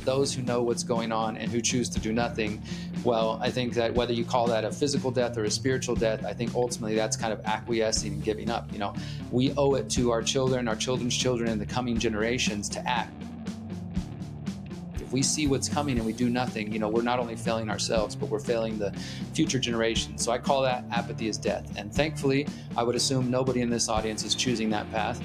those who know what's going on and who choose to do nothing, well, I think that whether you call that a physical death or a spiritual death, I think ultimately that's kind of acquiescing and giving up. We owe it to our children, our children's children, and the coming generations to act. If we see what's coming and we do nothing, we're not only failing ourselves, but we're failing the future generations. So I call that apathy is death. And thankfully, I would assume nobody in this audience is choosing that path.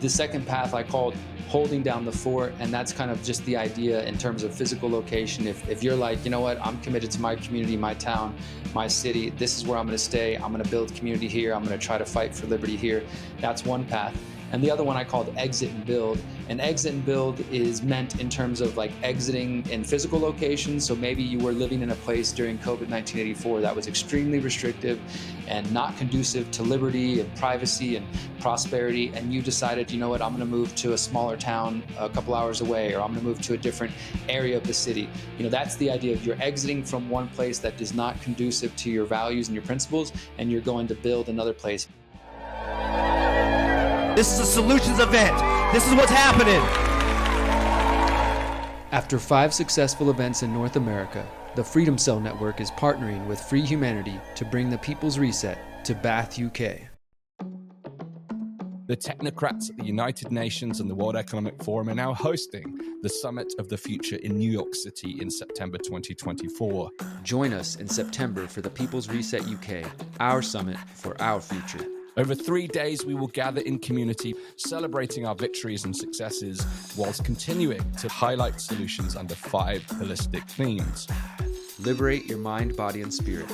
The second path I called holding down the fort, and that's kind of just the idea in terms of physical location. If you're like, you know what, I'm committed to my community, my town, my city, this is where I'm going to stay, I'm going to build community here, I'm going to try to fight for liberty here, that's one path. And the other one I called exit and build. And exit and build is meant in terms of like exiting in physical locations. So maybe you were living in a place during COVID 1984 that was extremely restrictive and not conducive to liberty and privacy and prosperity. And you decided, you know what, I'm going to move to a smaller town a couple hours away, or I'm going to move to a different area of the city. That's the idea of you're exiting from one place that is not conducive to your values and your principles, and you're going to build another place. This is a solutions event. This is what's happening. After 5 successful events in North America, the Freedom Cell Network is partnering with Free Humanity to bring the People's Reset to Bath, UK. The technocrats at the United Nations and the World Economic Forum are now hosting the Summit of the Future in New York City in September 2024. Join us in September for the People's Reset UK, our summit for our future. Over 3 days, we will gather in community, celebrating our victories and successes, whilst continuing to highlight solutions under 5 holistic themes. Liberate your mind, body, and spirit.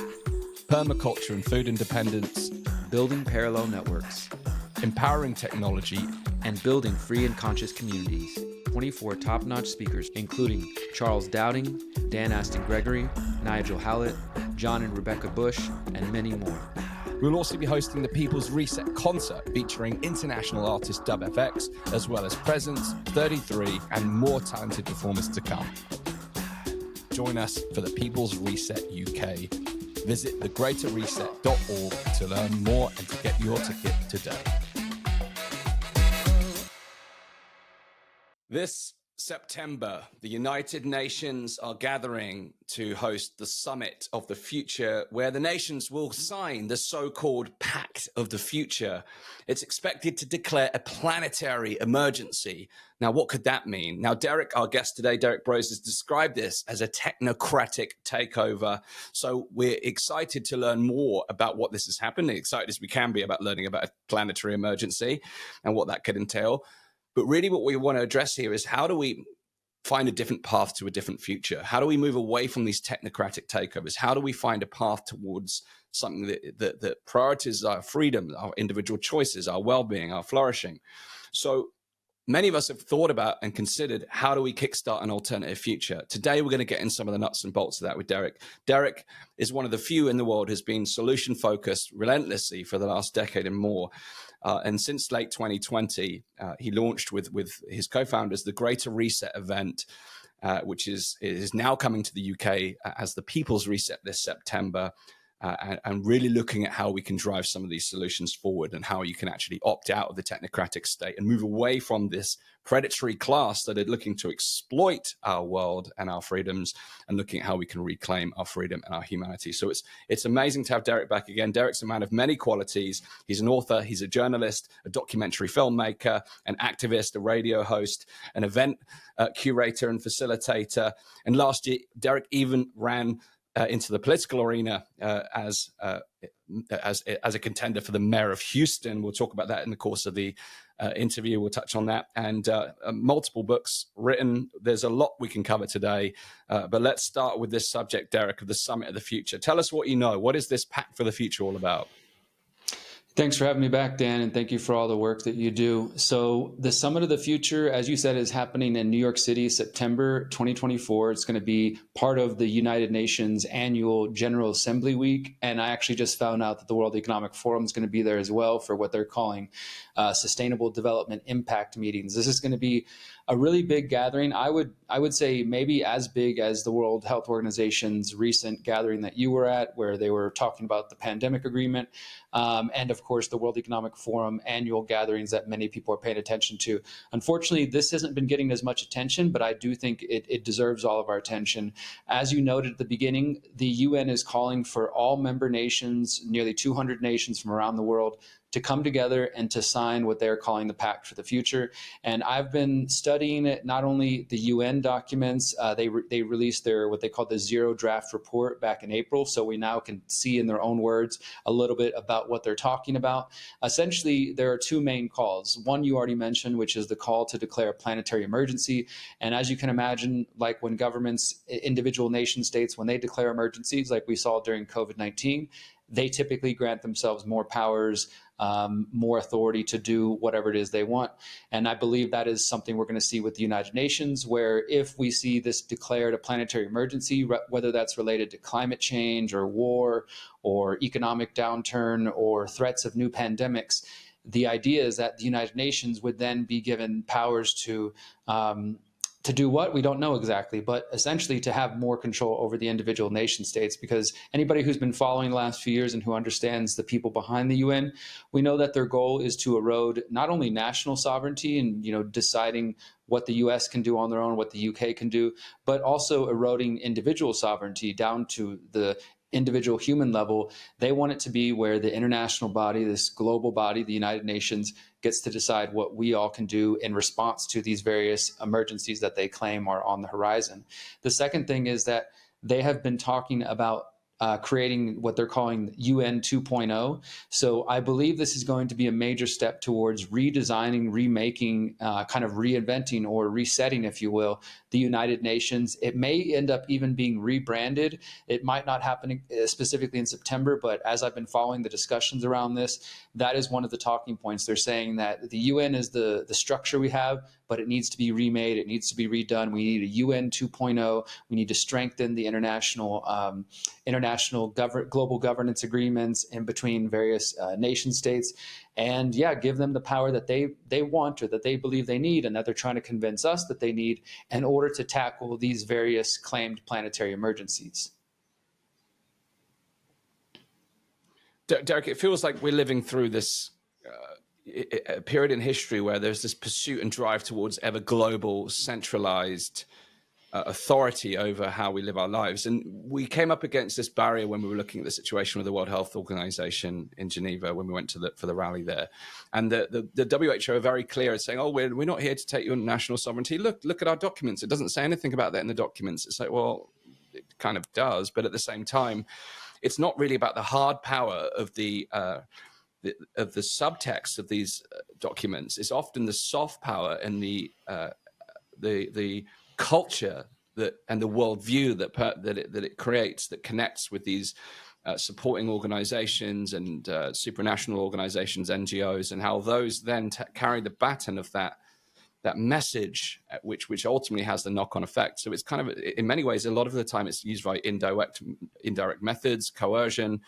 Permaculture and food independence. Building parallel networks. Empowering technology. And building free and conscious communities. 24 top-notch speakers, including Charles Dowding, Dan Astin-Gregory, Nigel Hallett, John and Rebecca Bush, and many more. We'll also be hosting the People's Reset concert featuring international artist Dub FX, as well as Presence, 33, and more talented performers to come. Join us for the People's Reset UK. Visit thegreaterreset.org to learn more and to get your ticket today. This September, the United Nations are gathering to host the Summit of the Future, where the nations will sign the so-called Pact of the Future. It's expected to declare a planetary emergency. Now, what could that mean? Now, Derrick, our guest today, Derrick Broze, has described this as a technocratic takeover. So we're excited to learn more about what this is happening, excited as we can be about learning about a planetary emergency and what that could entail. But really what we want to address here is, how do we find a different path to a different future? How do we move away from these technocratic takeovers? How do we find a path towards something that prioritizes our freedom, our individual choices, our well-being, our flourishing? So many of us have thought about and considered, how do we kickstart an alternative future? Today, we're going to get in some of the nuts and bolts of that with Derrick. Derrick is one of the few in the world who's been solution-focused relentlessly for the last decade and more. And since late 2020, he launched with his co-founders the Greater Reset event, which is now coming to the UK as the People's Reset this September, and really looking at how we can drive some of these solutions forward and how you can actually opt out of the technocratic state and move away from this predatory class that are looking to exploit our world and our freedoms, and looking at how we can reclaim our freedom and our humanity. So it's amazing to have Derrick back again. Derrick's a man of many qualities. He's an author, he's a journalist, a documentary filmmaker, an activist, a radio host, an event curator and facilitator. And last year, Derrick even ran into the political arena as a contender for the mayor of Houston. We'll talk about that in the course of the interview. We'll touch on that, and multiple books written. There's a lot we can cover today, but let's start with this subject, Derrick, of the Summit of the Future. Tell us what you know. What is this Pact for the Future all about? Thanks for having me back, Dan, and thank you for all the work that you do. So the Summit of the Future, as you said, is happening in New York City, September 2024. It's going to be part of the United Nations annual General Assembly Week. And I actually just found out that the World Economic Forum is going to be there as well for what they're calling Sustainable Development Impact Meetings. This is going to be a really big gathering. I would say maybe as big as the World Health Organization's recent gathering that you were at, where they were talking about the pandemic agreement, and of course the World Economic Forum annual gatherings that many people are paying attention to. Unfortunately, this hasn't been getting as much attention, but I do think it deserves all of our attention. As you noted at the beginning, the UN is calling for all member nations, nearly 200 nations from around the world, to come together and to sign what they're calling the Pact for the Future. And I've been studying it, not only the UN documents, they released their what they call the Zero Draft Report back in April, so we now can see in their own words a little bit about what they're talking about. Essentially, there are two main calls. One you already mentioned, which is the call to declare a planetary emergency. And as you can imagine, like when governments, individual nation states, when they declare emergencies, like we saw during COVID-19, they typically grant themselves more powers, more authority to do whatever it is they want. And I believe that is something we're going to see with the United Nations, where if we see this declared a planetary emergency, whether that's related to climate change or war or economic downturn or threats of new pandemics, the idea is that the United Nations would then be given powers to do what? We don't know exactly, but essentially to have more control over the individual nation states, because anybody who's been following the last few years and who understands the people behind the UN, we know that their goal is to erode not only national sovereignty and, deciding what the US can do on their own, what the UK can do, but also eroding individual sovereignty down to the individual human level. They want it to be where the international body, this global body, the United Nations, gets to decide what we all can do in response to these various emergencies that they claim are on the horizon. The second thing is that they have been talking about creating what they're calling UN 2.0. So I believe this is going to be a major step towards redesigning, remaking, kind of reinventing or resetting, if you will, the United Nations. It may end up even being rebranded. It might not happen specifically in September, but as I've been following the discussions around this, that is one of the talking points. They're saying that the UN is the structure we have, but it needs to be remade. It needs to be redone. We need a UN 2.0. We need to strengthen the international global governance agreements in between various nation states, and give them the power that they want or that they believe they need, and that they're trying to convince us that they need in order to tackle these various claimed planetary emergencies. Derrick, it feels like we're living through this a period in history where there's this pursuit and drive towards ever global, centralized authority over how we live our lives. And we came up against this barrier when we were looking at the situation with the World Health Organization in Geneva when we went for the rally there. And the WHO are very clear at saying, oh, we're not here to take your national sovereignty. Look at our documents. It doesn't say anything about that in the documents. It's like, well, it kind of does. But at the same time, it's not really about the hard power of the subtext of these documents. It's often the soft power and the culture and the worldview that it creates, that connects with these supporting organizations and supranational organizations, NGOs, and how those then carry the baton of that message, which ultimately has the knock-on effect. So it's kind of, in many ways, a lot of the time it's used by indirect methods, coercion.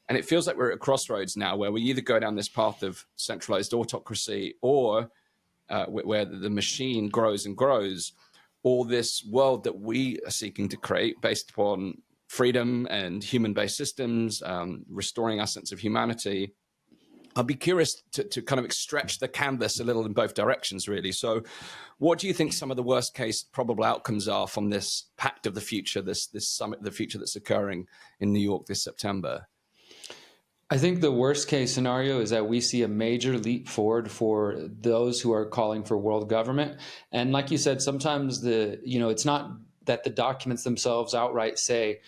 And it feels like we're at a crossroads now where we either go down this path of centralized autocracy or where the machine grows and grows, or this world that we are seeking to create based upon freedom and human-based systems, restoring our sense of humanity. I'd be curious to kind of stretch the canvas a little in both directions, really. So what do you think some of the worst case probable outcomes are from this Pact of the Future, this Summit of the Future that's occurring in New York this September? I think the worst case scenario is that we see a major leap forward for those who are calling for world government. And like you said, sometimes it's not that the documents themselves outright say,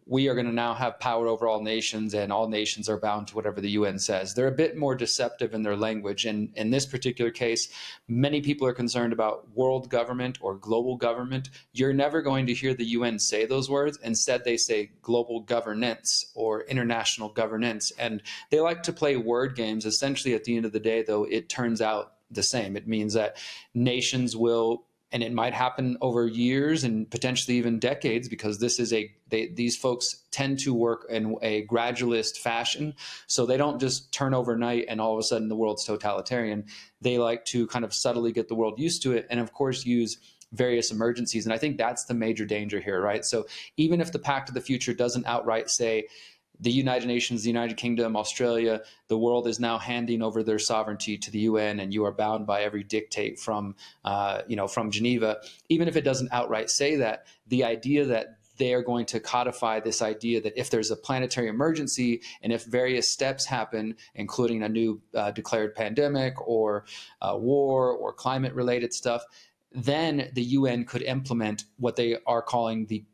we are going to now have power over all nations and all nations are bound to whatever the UN says. They're a bit more deceptive in their language. And in this particular case, many people are concerned about world government or global government. You're never going to hear the UN say those words. Instead, they say global governance or international governance. And they like to play word games. Essentially, at the end of the day, though, it turns out the same. It means that nations will and it might happen over years and potentially even decades, because this is these folks tend to work in a gradualist fashion. So they don't just turn overnight and all of a sudden the world's totalitarian. They like to kind of subtly get the world used to it, and of course use various emergencies. And I think that's the major danger here, right? So even if the Pact of the Future doesn't outright say the United Nations, the United Kingdom, Australia, the world is now handing over their sovereignty to the UN, and you are bound by every dictate from Geneva. Even if it doesn't outright say that, the idea that they are going to codify this idea that if there's a planetary emergency and if various steps happen, including a new declared pandemic or war or climate-related stuff, then the UN could implement what they are calling the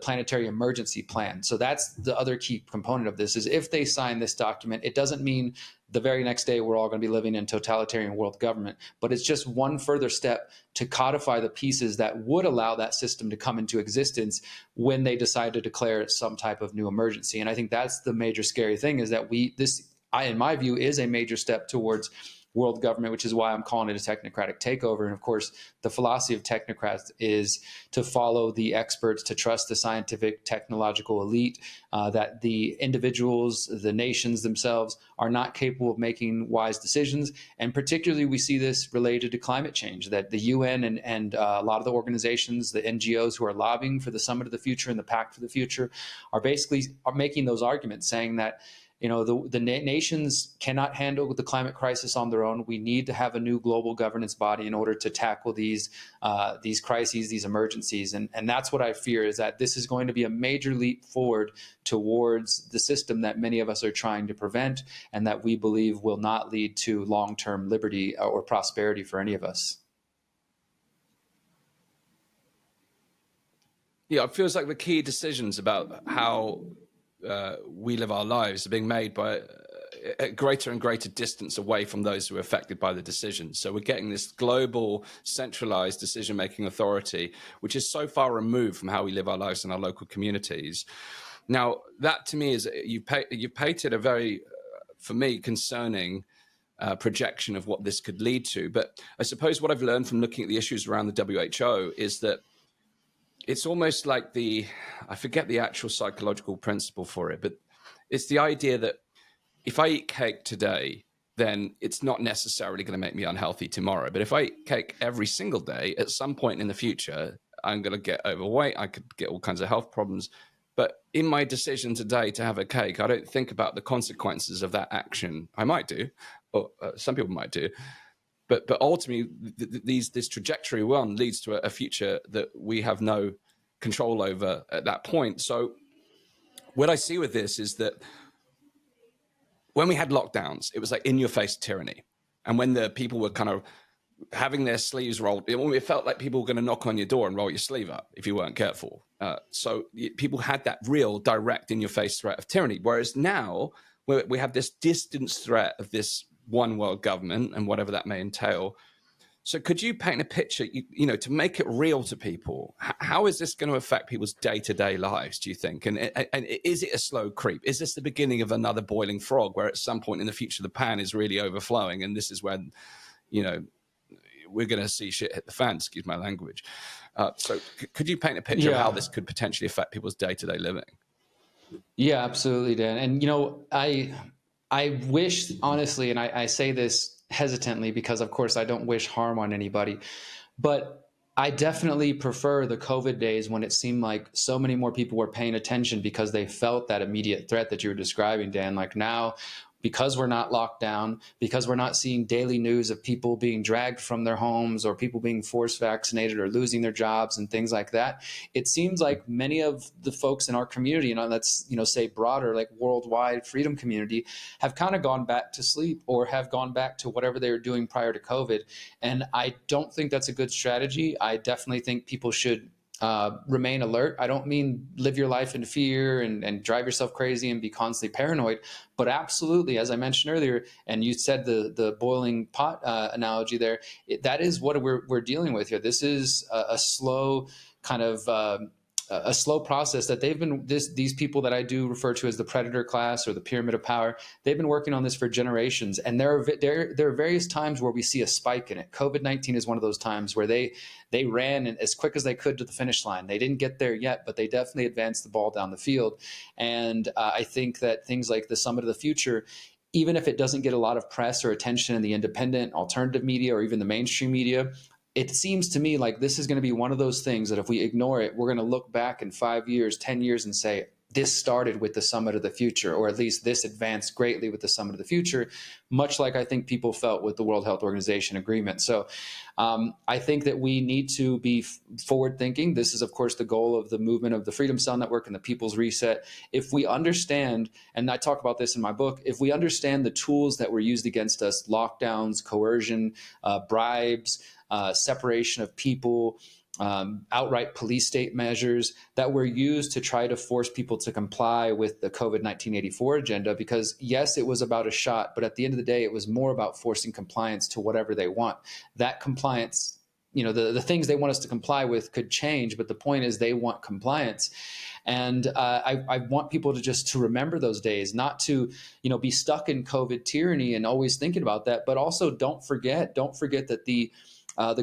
planetary emergency plan. So that's the other key component of this, is if they sign this document, it doesn't mean the very next day we're all going to be living in totalitarian world government, but it's just one further step to codify the pieces that would allow that system to come into existence when they decide to declare some type of new emergency. And I think that's the major scary thing, is that in my view, is a major step towards world government, which is why I'm calling it a technocratic takeover. And of course, the philosophy of technocrats is to follow the experts, to trust the scientific, technological elite, that the individuals, the nations themselves are not capable of making wise decisions. And particularly, we see this related to climate change, that the UN and a lot of the organizations, the NGOs who are lobbying for the Summit of the Future and the Pact for the Future are making those arguments, saying that the nations cannot handle the climate crisis on their own. We need to have a new global governance body in order to tackle these crises, these emergencies. And that's what I fear, is that this is going to be a major leap forward towards the system that many of us are trying to prevent, and that we believe will not lead to long-term liberty or prosperity for any of us. Yeah, it feels like the key decisions about how we live our lives are being made by a greater and greater distance away from those who are affected by the decisions. So we're getting this global, centralized decision-making authority, which is so far removed from how we live our lives in our local communities. Now, that to me is, you've painted a very, for me, concerning projection of what this could lead to. But I suppose what I've learned from looking at the issues around the WHO is that it's almost like I forget the actual psychological principle for it, but it's the idea that if I eat cake today, then it's not necessarily going to make me unhealthy tomorrow. But if I eat cake every single day, at some point in the future, I'm going to get overweight. I could get all kinds of health problems. But in my decision today to have a cake, I don't think about the consequences of that action. I might do, or some people might do. But ultimately, this trajectory one leads to a future that we have no control over at that point. So what I see with this is that when we had lockdowns, it was like in-your-face tyranny. And when the people were kind of having their sleeves rolled, it felt like people were going to knock on your door and roll your sleeve up if you weren't careful. So people had that real direct in-your-face threat of tyranny. Whereas now we have this distant threat of this one world government and whatever that may entail. So could you paint a picture, to make it real to people? How is this going to affect people's day-to-day lives, do you think? And is it a slow creep? Is this the beginning of another boiling frog, where at some point in the future the pan is really overflowing, and this is when, we're going to see shit hit the fan, excuse my language. So could you paint a picture of how this could potentially affect people's day-to-day living? Yeah, absolutely, Dan. And, I wish, honestly, and I say this hesitantly because, of course, I don't wish harm on anybody, but I definitely prefer the COVID days when it seemed like so many more people were paying attention because they felt that immediate threat that you were describing, Dan. Like now, because we're not locked down, because we're not seeing daily news of people being dragged from their homes or people being forced vaccinated or losing their jobs and things like that, it seems like many of the folks in our community, let's say broader, like worldwide freedom community, have kind of gone back to sleep or have gone back to whatever they were doing prior to COVID. And I don't think that's a good strategy. I definitely think people should remain alert. I don't mean live your life in fear and drive yourself crazy and be constantly paranoid, but absolutely, as I mentioned earlier, and you said the boiling pot analogy there, that is what we're dealing with here. This is a slow kind of a slow process that they've been these people that I do refer to as the predator class or the pyramid of power. They've been working on this for generations, and there are various times where we see a spike in it. COVID-19 is one of those times where they ran as quick as they could to the finish line. They didn't get there yet, but they definitely advanced the ball down the field. And I think that things like the Summit of the Future, even if it doesn't get a lot of press or attention in the independent alternative media or even the mainstream media, it seems to me like this is going to be one of those things that if we ignore it, we're going to look back in 5 years, 10 years and say, this started with the Summit of the Future, or at least this advanced greatly with the Summit of the Future, much like I think people felt with the World Health Organization agreement. So I think that we need to be forward thinking. This is, of course, the goal of the movement of the Freedom Cell Network and the People's Reset. If we understand, and I talk about this in my book, if we understand the tools that were used against us, lockdowns, coercion, bribes, separation of people, outright police state measures that were used to try to force people to comply with the COVID-1984 agenda, because yes, it was about a shot, but at the end of the day, it was more about forcing compliance to whatever they want. That compliance, the things they want us to comply with could change, but the point is they want compliance. And I want people to remember those days, not to, be stuck in COVID tyranny and always thinking about that, but also don't forget that the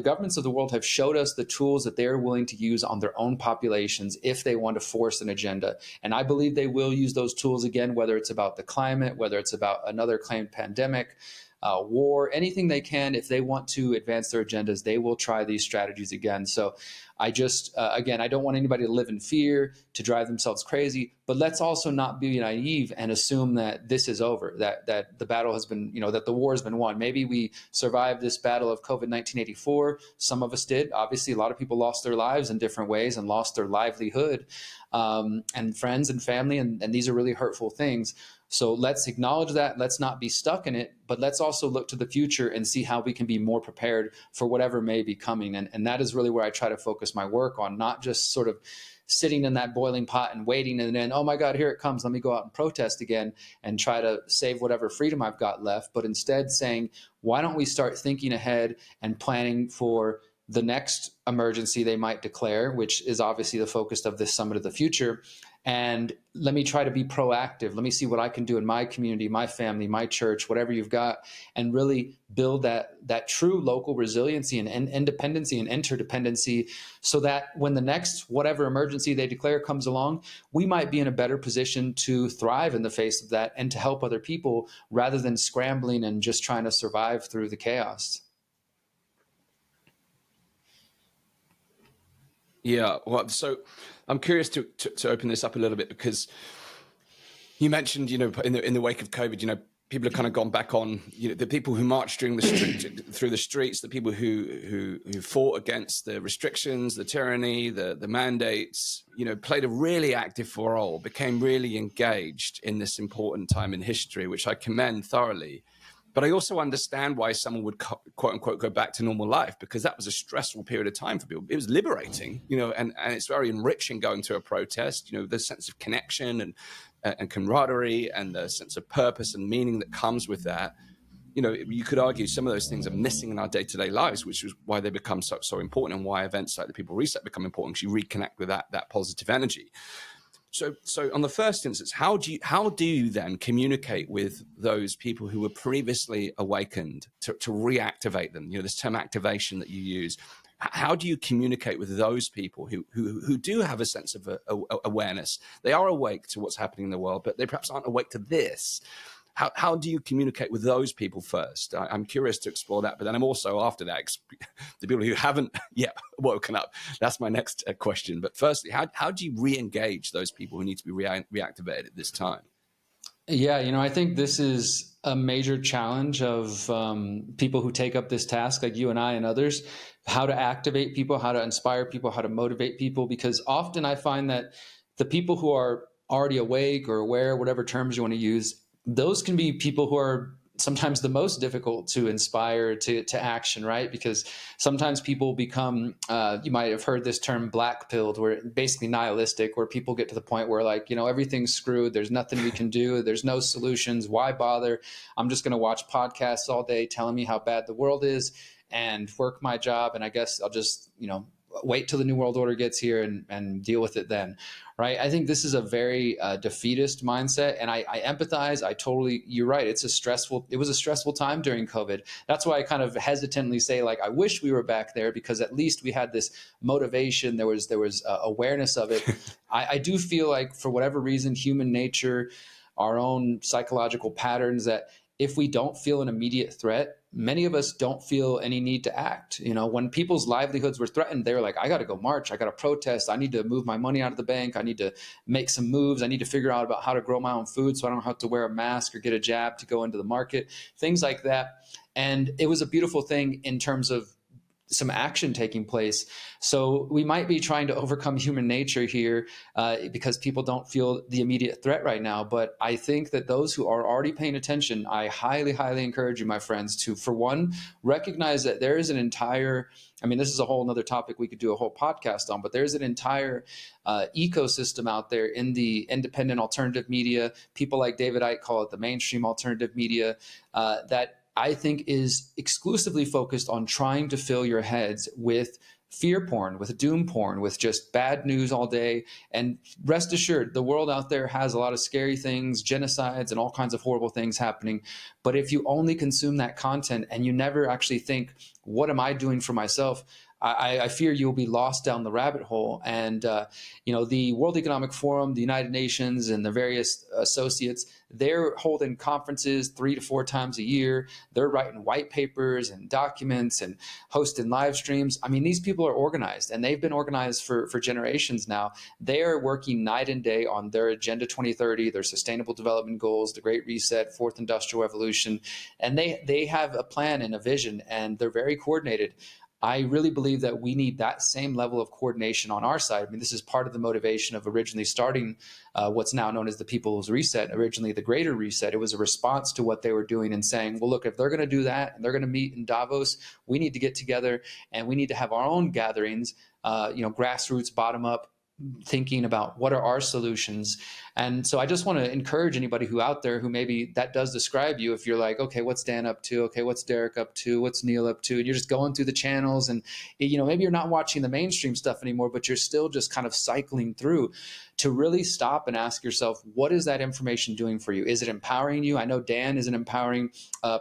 governments of the world have showed us the tools that they're willing to use on their own populations if they want to force an agenda. And I believe they will use those tools again, whether it's about the climate, whether it's about another claimed pandemic, war, anything they can. If they want to advance their agendas, they will try these strategies again. So I just, again, I don't want anybody to live in fear, to drive themselves crazy, but let's also not be naive and assume that this is over, that the battle has been, that the war has been won. Maybe we survived this battle of COVID-1984. Some of us did. Obviously, a lot of people lost their lives in different ways and lost their livelihood, and friends and family, and these are really hurtful things. So let's acknowledge that. Let's not be stuck in it, but let's also look to the future and see how we can be more prepared for whatever may be coming. And that is really where I try to focus my work on, not just sort of sitting in that boiling pot and waiting and then, oh my God, here it comes. Let me go out and protest again and try to save whatever freedom I've got left. But instead saying, why don't we start thinking ahead and planning for the next emergency they might declare, which is obviously the focus of this Summit of the Future. And let me try to be proactive. Let me see what I can do in my community, my family, my church, whatever you've got, and really build that true local resiliency and independency and interdependency, so that when the next whatever emergency they declare comes along, we might be in a better position to thrive in the face of that and to help other people rather than scrambling and just trying to survive through the chaos. Yeah, well, so I'm curious to open this up a little bit, because you mentioned, in the wake of COVID, people have kind of gone back on, the people who marched through the streets, the people who fought against the restrictions, the tyranny, the mandates, played a really active role, became really engaged in this important time in history, which I commend thoroughly. But I also understand why someone would, quote unquote, go back to normal life, because that was a stressful period of time for people. It was liberating, and it's very enriching going to a protest, the sense of connection and camaraderie and the sense of purpose and meaning that comes with that. You could argue some of those things are missing in our day-to-day lives, which is why they become so important, and why events like the People Reset become important, because you reconnect with that positive energy. So on the first instance, how do you then communicate with those people who were previously awakened to reactivate them? This term activation that you use. How do you communicate with those people who do have a sense of awareness? They are awake to what's happening in the world, but they perhaps aren't awake to this. How do you communicate with those people first? I'm curious to explore that, but then I'm also, after that, the people who haven't yet woken up. That's my next question. But firstly, how do you re-engage those people who need to be reactivated at this time? Yeah, I think this is a major challenge of people who take up this task, like you and I and others, how to activate people, how to inspire people, how to motivate people, because often I find that the people who are already awake or aware, whatever terms you want to use, those can be people who are sometimes the most difficult to inspire to action, right? Because sometimes people become, you might have heard this term black-pilled, where basically nihilistic, where people get to the point where everything's screwed. There's nothing we can do. There's no solutions. Why bother? I'm just going to watch podcasts all day telling me how bad the world is and work my job. And I guess I'll just, wait till the New World Order gets here and deal with it then, right? I think this is a very defeatist mindset, and I empathize. You're right. It was a stressful time during COVID. That's why I kind of hesitantly say, like, I wish we were back there, because at least we had this motivation. There was awareness of it. I do feel like, for whatever reason, human nature, our own psychological patterns, that if we don't feel an immediate threat, many of us don't feel any need to act. When people's livelihoods were threatened, they were like, I got to go march. I got to protest. I need to move my money out of the bank. I need to make some moves. I need to figure out about how to grow my own food so I don't have to wear a mask or get a jab to go into the market, things like that. And it was a beautiful thing in terms of some action taking place. So we might be trying to overcome human nature here because people don't feel the immediate threat right now. But I think that those who are already paying attention, I highly, highly encourage you, my friends, to, for one, recognize that there is an entire, this is a whole nother topic we could do a whole podcast on, but there's an entire ecosystem out there in the independent alternative media. People like David Icke call it the mainstream alternative media, that I think is exclusively focused on trying to fill your heads with fear porn, with doom porn, with just bad news all day. And rest assured, the world out there has a lot of scary things, genocides, and all kinds of horrible things happening. But if you only consume that content and you never actually think, what am I doing for myself? I fear you'll be lost down the rabbit hole. And, the World Economic Forum, the United Nations, and the various associates, they're holding conferences 3 to 4 times a year. They're writing white papers and documents and hosting live streams. These people are organized, and they've been organized for generations now. They are working night and day on their Agenda 2030, their Sustainable Development Goals, the Great Reset, Fourth Industrial Revolution. And they have a plan and a vision, and they're very coordinated. I really believe that we need that same level of coordination on our side. This is part of the motivation of originally starting what's now known as the People's Reset, originally the Greater Reset. It was a response to what they were doing and saying, well, look, if they're going to do that and they're going to meet in Davos, we need to get together and we need to have our own gatherings, grassroots, bottom up, thinking about what are our solutions. And so I just want to encourage anybody who out there who maybe that does describe you. If you're like, okay, what's Dan up to? Okay, what's Derrick up to? What's Neil up to? And you're just going through the channels and, maybe you're not watching the mainstream stuff anymore, but you're still just kind of cycling through, to really stop and ask yourself, what is that information doing for you? Is it empowering you? I know Dan is an empowering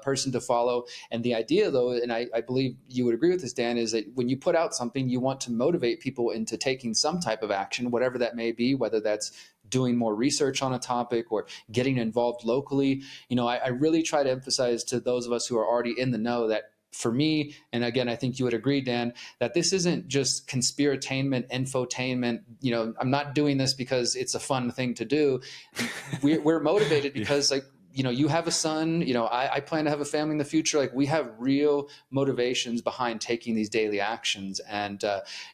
person to follow. And the idea, though, and I believe you would agree with this, Dan, is that when you put out something, you want to motivate people into taking some type of action, whatever that may be, whether that's doing more research on a topic or getting involved locally. I really try to emphasize to those of us who are already in the know that, for me, and again, I think you would agree, Dan, that this isn't just conspiratainment, infotainment. I'm not doing this because it's a fun thing to do. We're motivated because, you have a son, I plan to have a family in the future. Like, we have real motivations behind taking these daily actions. And,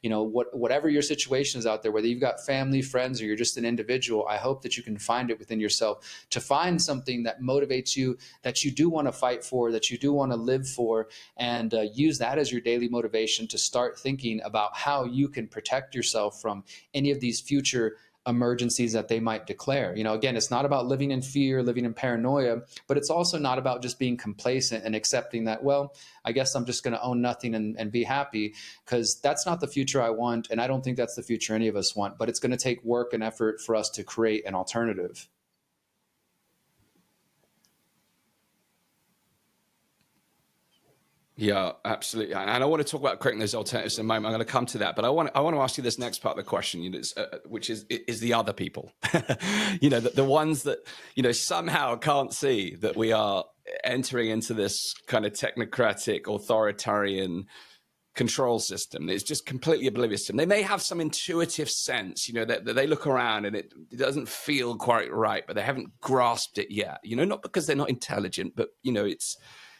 whatever your situation is out there, whether you've got family, friends, or you're just an individual, I hope that you can find it within yourself to find something that motivates you, that you do want to fight for, that you do want to live for, and use that as your daily motivation to start thinking about how you can protect yourself from any of these future emergencies that they might declare. Again, it's not about living in fear, living in paranoia, but it's also not about just being complacent and accepting that, well, I guess I'm just going to own nothing and be happy, because that's not the future I want. And I don't think that's the future any of us want, but it's going to take work and effort for us to create an alternative. Yeah, absolutely. And I want to talk about creating those alternatives in a moment. I'm going to come to that, but I want to ask you this next part of the question, which is the other people, the ones that, somehow can't see that we are entering into this kind of technocratic, authoritarian control system. It's just completely oblivious to them. They may have some intuitive sense, that they look around and it doesn't feel quite right, but they haven't grasped it yet, not because they're not intelligent, but,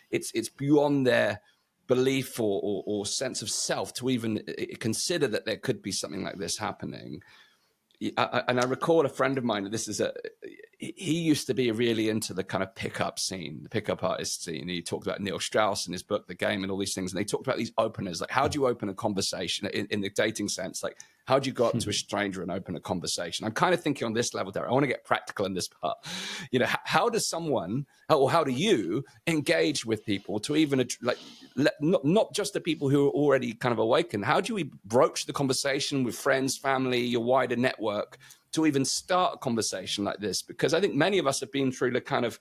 it's beyond their belief or sense of self to even consider that there could be something like this happening. And I recall a friend of mine, he used to be really into the kind of pickup scene, the pickup artist scene. He talked about Neil Strauss in his book, The Game, and all these things. And they talked about these openers, like, how do you open a conversation in the dating sense? Like, How do you go up to a stranger and open a conversation? I'm kind of thinking on this level there. I want to get practical in this part. You know, how does someone, or how do you engage with people to even like, not just the people who are already kind of awakened? How do we broach the conversation with friends, family, your wider network to even start a conversation like this? Because I think many of us have been through the kind of,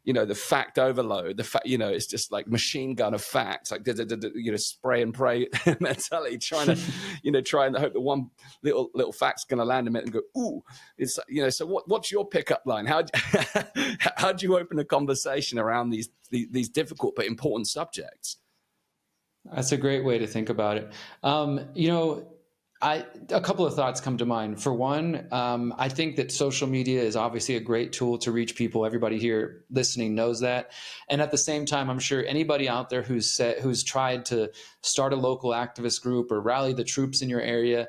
you know, the fact overload, the fact, you know, it's just like machine gun of facts, like, you know, spray and pray mentality, trying to, you know, trying to hope that one little fact's going to land a minute and go, ooh, it's, you know, so what's your pickup line? How do you open a conversation around these difficult but important subjects? That's a great way to think about it. You know, a couple of thoughts come to mind. For one, I think that social media is obviously a great tool to reach people. Everybody here listening knows that. And at the same time, I'm sure anybody out there who's tried to start a local activist group or rally the troops in your area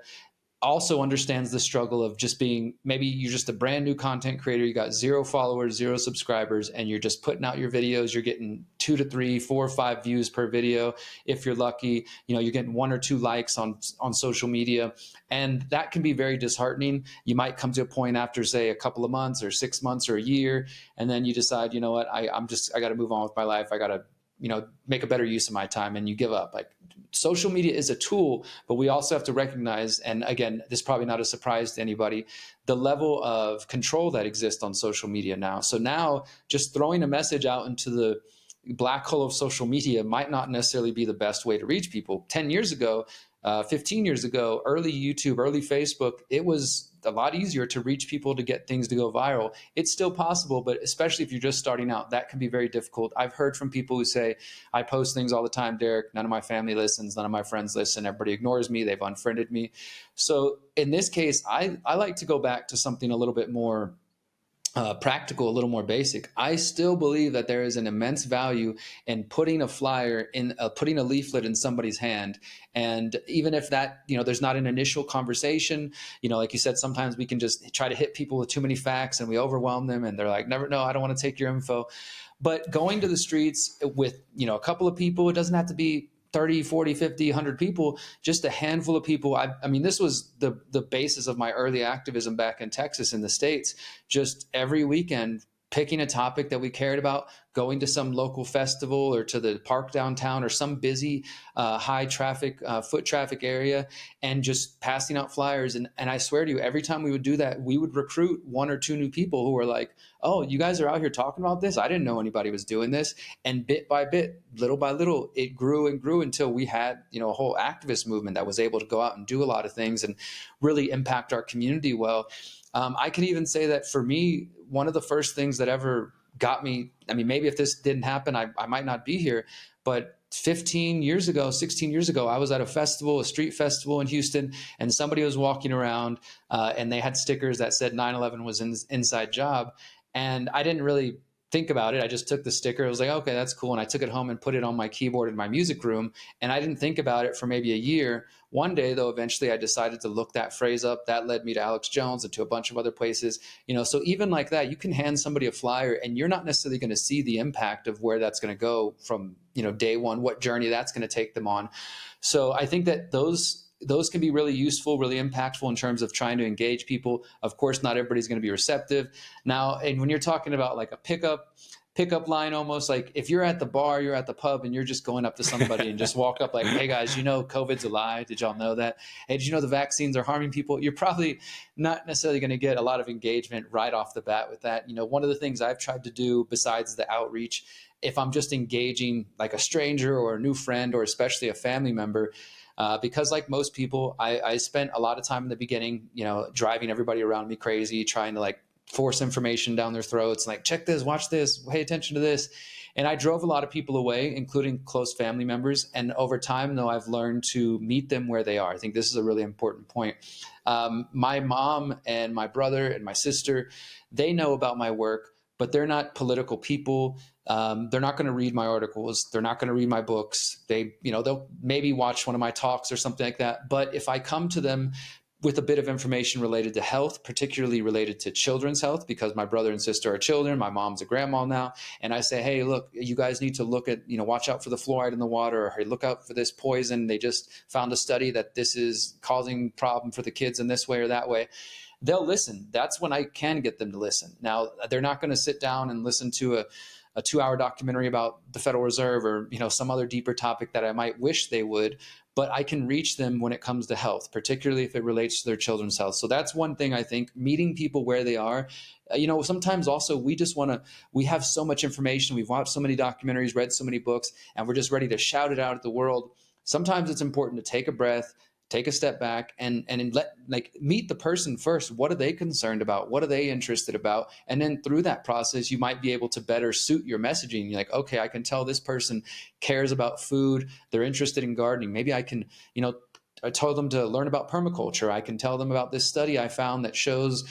also understands the struggle of just being, maybe you're just a brand new content creator, you got 0 followers, 0 subscribers, and you're just putting out your videos. You're getting 2 to 3, 4 or 5 views per video. If you're lucky, you know, you're getting 1 or 2 likes on social media. And that can be very disheartening. You might come to a point after, say, a couple of months or 6 months or a year, and then you decide, you know what, I got to move on with my life. I got to, you know, make a better use of my time, and you give up. Like, social media is a tool, but we also have to recognize, and again, this is probably not a surprise to anybody, the level of control that exists on social media now. So now just throwing a message out into the black hole of social media might not necessarily be the best way to reach people. 10 years ago, 15 years ago, early YouTube, early Facebook, it was a lot easier to reach people, to get things to go viral. It's still possible, but especially if you're just starting out, that can be very difficult. I've heard from people who say, I post things all the time, Derrick, none of my family listens, none of my friends listen, everybody ignores me, they've unfriended me. So in this case, I like to go back to something a little bit more practical, a little more basic. I still believe that there is an immense value in putting a flyer in, putting a leaflet in somebody's hand. And even if that, you know, there's not an initial conversation, you know, like you said, sometimes we can just try to hit people with too many facts and we overwhelm them and they're like, never, no, I don't want to take your info. But going to the streets with, you know, a couple of people, it doesn't have to be 30, 40, 50, 100 people, just a handful of people. I mean, this was the basis of my early activism back in Texas, in the States. Just every weekend, picking a topic that we cared about, going to some local festival or to the park downtown or some busy high traffic, foot traffic area, and just passing out flyers. And I swear to you, every time we would do that, we would recruit 1 or 2 new people who were like, oh, you guys are out here talking about this? I didn't know anybody was doing this. And bit by bit, little by little, it grew and grew until we had, you know, a whole activist movement that was able to go out and do a lot of things and really impact our community well. I can even say that for me, one of the first things that ever got me, I mean, maybe if this didn't happen, I might not be here, but 15 years ago, 16 years ago, I was at a festival, a street festival in Houston, and somebody was walking around and they had stickers that said 9/11 was an inside job. And I didn't really think about it. I just took the sticker. I was like, okay, that's cool. And I took it home and put it on my keyboard in my music room. And I didn't think about it for maybe a year. One day, though, eventually I decided to look that phrase up. That led me to Alex Jones and to a bunch of other places. You know, so even like that, you can hand somebody a flyer and you're not necessarily going to see the impact of where that's going to go from, you know, day one, what journey that's going to take them on. So I think that those can be really useful, really impactful in terms of trying to engage people. Of course, not everybody's going to be receptive. Now, and when you're talking about like a pickup line, almost like if you're at the bar, you're at the pub and you're just going up to somebody and just walk up like, hey guys, you know, COVID's a lie. Did y'all know that? Hey, did you know the vaccines are harming people? You're probably not necessarily going to get a lot of engagement right off the bat with that. You know, one of the things I've tried to do besides the outreach, if I'm just engaging like a stranger or a new friend or especially a family member, because like most people, I spent a lot of time in the beginning, you know, driving everybody around me crazy, trying to like force information down their throats, like, check this, watch this, pay attention to this. And I drove a lot of people away, including close family members. And over time, though, I've learned to meet them where they are. I think this is a really important point. My mom and my brother and my sister, they know about my work, but they're not political people. They're not going to read my articles. They're not going to read my books. They'll maybe watch one of my talks or something like that. But if I come to them with a bit of information related to health, particularly related to children's health, because my brother and sister are children. My mom's a grandma now. And I say, hey, look, you guys need to look at, watch out for the fluoride in the water, or hey, look out for this poison. They just found a study that this is causing problem for the kids in this way or that way. They'll listen. That's when I can get them to listen. Now, they're not going to sit down and listen to a 2-hour documentary about the Federal Reserve or, some other deeper topic that I might wish they would, but I can reach them when it comes to health, particularly if it relates to their children's health. So that's one thing I think, meeting people where they are. Sometimes also we have so much information. We've watched so many documentaries, read so many books, and we're just ready to shout it out at the world. Sometimes it's important to take a breath, take a step back, and meet the person first. What are they concerned about? What are they interested about? And then through that process, you might be able to better suit your messaging. You're like, okay, I can tell this person cares about food. They're interested in gardening. Maybe I can, I told them to learn about permaculture. I can tell them about this study I found that shows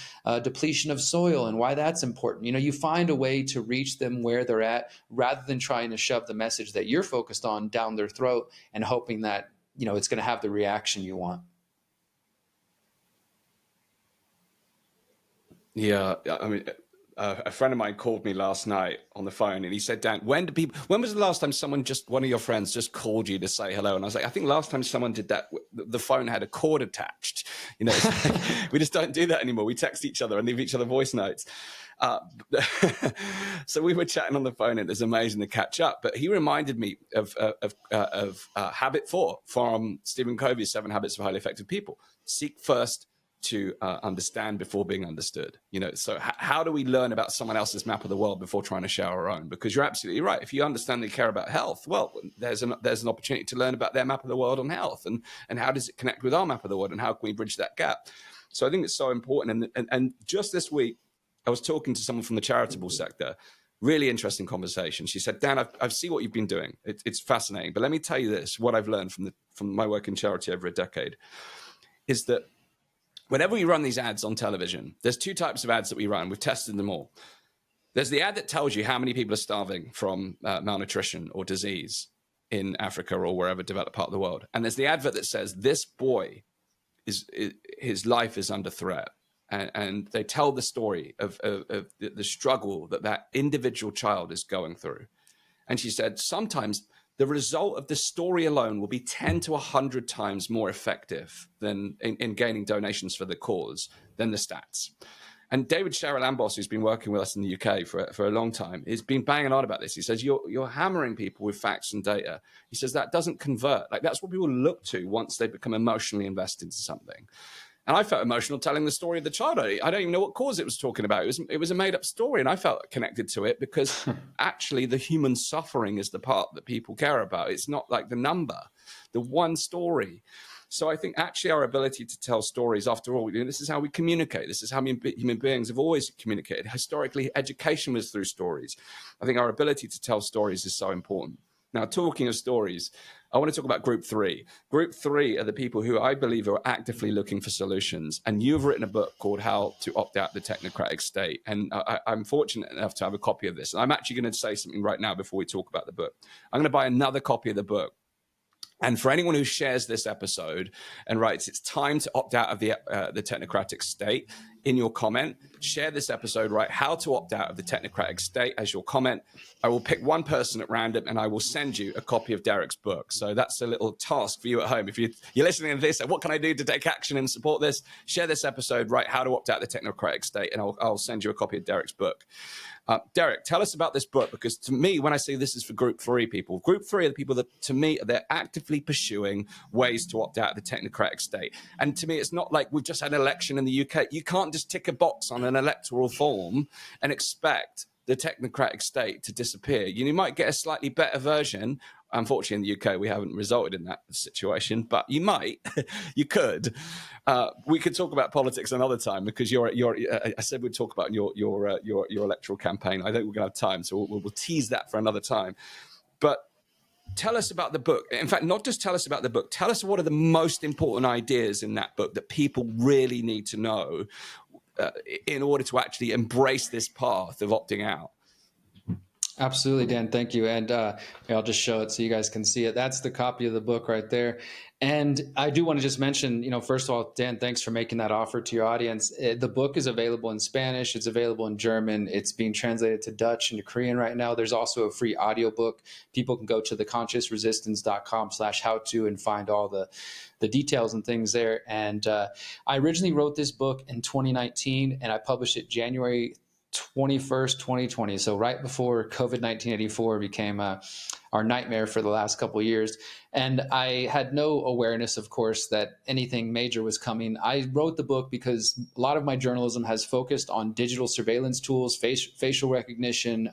depletion of soil and why that's important. You find a way to reach them where they're at, rather than trying to shove the message that you're focused on down their throat and hoping that it's going to have the reaction you want. Yeah, I mean, a friend of mine called me last night on the phone, and he said, Dan, when was the last time one of your friends just called you to say hello? And I was like, I think last time someone did that, the phone had a cord attached. We just don't do that anymore. We text each other and leave each other voice notes. So we were chatting on the phone, and it was amazing to catch up. But he reminded me of habit 4 from Stephen Covey's 7 Habits of Highly Effective People. Seek first to understand before being understood. So how do we learn about someone else's map of the world before trying to share our own? Because you're absolutely right. If you understand they care about health, well, there's an opportunity to learn about their map of the world on health, and how does it connect with our map of the world, and how can we bridge that gap? So I think it's so important. And just this week, I was talking to someone from the charitable sector. Really interesting conversation. She said, Dan, I see what you've been doing. It's fascinating. But let me tell you this, what I've learned from my work in charity over a decade is that whenever we run these ads on television, there's 2 types of ads that we run. We've tested them all. There's the ad that tells you how many people are starving from malnutrition or disease in Africa or wherever developed part of the world. And there's the advert that says, this boy, his life is under threat. And they tell the story of the struggle that individual child is going through. And she said, sometimes the result of the story alone will be 10 to 100 times more effective than in gaining donations for the cause than the stats. And David Sherrill-Ambos, who's been working with us in the UK for a long time, has been banging on about this. He says, you're hammering people with facts and data. He says that doesn't convert. That's what people look to once they become emotionally invested in something. And I felt emotional telling the story of the child. I don't even know what cause it was talking about. It was a made-up story, and I felt connected to it because actually the human suffering is the part that people care about. It's not like the number, the one story. So I think actually our ability to tell stories, after all, this is how we communicate. This is how human beings have always communicated. Historically, education was through stories. I think our ability to tell stories is so important. Now, talking of stories, I want to talk about Group 3. Group 3 are the people who I believe are actively looking for solutions. And you've written a book called How to Opt Out the Technocratic State. And I'm fortunate enough to have a copy of this. And I'm actually going to say something right now before we talk about the book. I'm going to buy another copy of the book. And for anyone who shares this episode and writes, it's time to opt out of the technocratic state, in your comment, share this episode, write how to opt out of the technocratic state as your comment. I will pick one person at random and I will send you a copy of Derrick's book. So that's a little task for you at home. If you're listening to this, what can I do to take action and support this? Share this episode, write how to opt out of the technocratic state, and I'll send you a copy of Derrick's book. Derrick, tell us about this book, because to me, when I say this is for Group 3 people, Group 3 are the people that, to me, they're actively pursuing ways to opt out of the technocratic state. And to me, it's not like we've just had an election in the UK. You can't just tick a box on an electoral form and expect the technocratic state to disappear. You might get a slightly better version. Unfortunately, in the UK, we haven't resulted in that situation, but you might, you could. We could talk about politics another time, because I said we'd talk about your electoral campaign. I think we're going to have time, so we'll tease that for another time. But tell us about the book. In fact, not just tell us about the book. Tell us what are the most important ideas in that book that people really need to know in order to actually embrace this path of opting out. Absolutely, Dan. Thank you. And I'll just show it so you guys can see it. That's the copy of the book right there. And I do want to just mention, first of all, Dan, thanks for making that offer to your audience. The book is available in Spanish. It's available in German. It's being translated to Dutch and to Korean right now. There's also a free audiobook. People can go to theconsciousresistance.com/how-to and find all the details and things there. And I originally wrote this book in 2019, and I published it January 21st, 2020. So right before COVID-19 84 became our nightmare for the last couple of years. And I had no awareness, of course, that anything major was coming. I wrote the book because a lot of my journalism has focused on digital surveillance tools, facial recognition,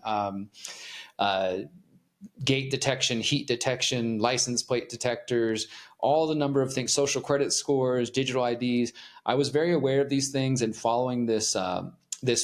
gate detection, heat detection, license plate detectors, all the number of things, social credit scores, digital IDs. I was very aware of these things and following this